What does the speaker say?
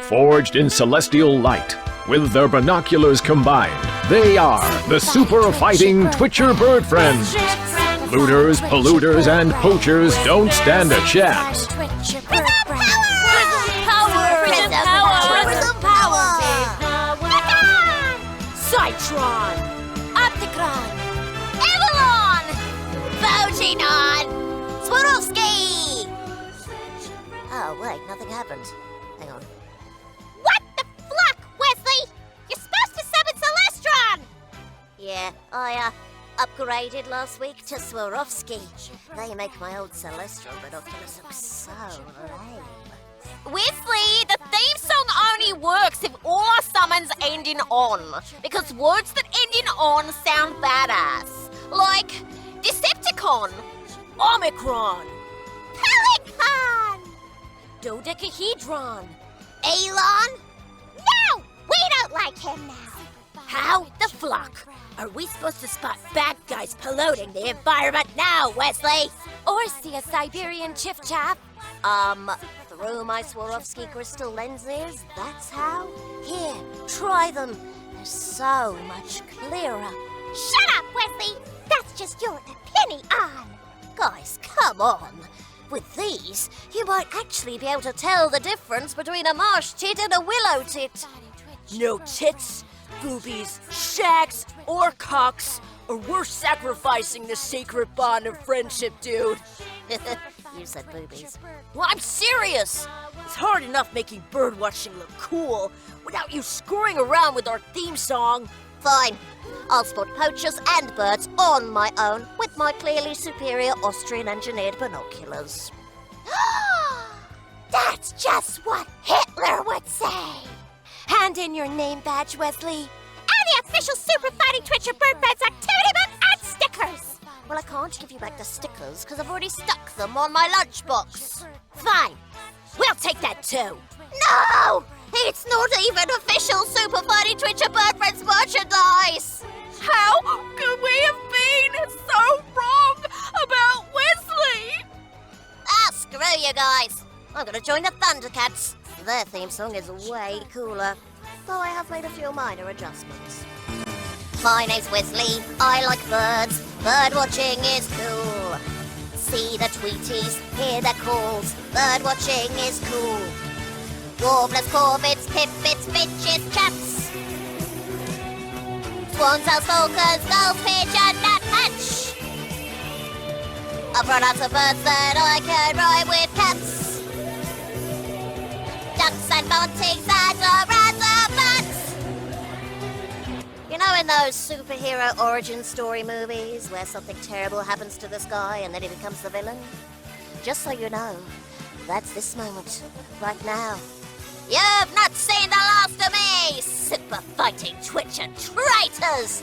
Forged in celestial light, with their binoculars combined, they are the super fighting Twitcher bird friends. Looters, polluters, and poachers don't stand a chance. Cytron! Opticron! Avalon! Boginon! Swarovski! Oh, wait, nothing happened. Hang on. What the fluck, Wesley? You're supposed to summon Celestron! Yeah, I, upgraded last week to Swarovski. They make my old Celestron binoculars look so lame. Wesley, the theme song only works if all our summons end in on. Because words that end in on sound badass. Like Decepticon, Omicron, Pelican, Dodecahedron, Elon. No, we don't like him now. How the fluck are we supposed to spot bad guys polluting the environment now, Wesley? Or see a Siberian chiff-chaff? Through my Swarovski crystal lenses, that's how? Here, try them. They're so much clearer. Shut up, Wesley! That's just your opinion. Guys, come on. With these, you might actually be able to tell the difference between a marsh tit and a willow tit. No tits, boobies, shags, or cocks, or we're sacrificing the sacred bond of friendship, dude. You said boobies. Well, I'm serious! It's hard enough making birdwatching look cool without you screwing around with our theme song. Fine. I'll spot poachers and birds on my own with my clearly superior Austrian-engineered binoculars. That's just what Hitler would say! Hand in your name badge, Wesley. And the official Super Fighting Twitcher Bird Friends activity book and stickers! Well, I can't give you back the stickers because I've already stuck them on my lunchbox. Fine. We'll take that too. No! It's not even official Super Fighting Twitcher Bird Friends merchandise! How could we have been so wrong about Wesley? Screw you guys. I'm gonna join the Thundercats. Their theme song is way cooler, though I have made a few minor adjustments. My name's Wesley, I like birds, bird watching is cool. See the tweeties, hear the calls, bird watching is cool. Warblers, corvids, pipits, finches, chats. Swans, owls, falcons, gulls, pigeon, gnathatch. I've run out of birds that I can ride with cats. Ducks and buntings and orangutans. You know in those superhero origin story movies where something terrible happens to this guy and then he becomes the villain? Just so you know, that's this moment, right now. You've not seen the last of me, super fighting Twitcher traitors!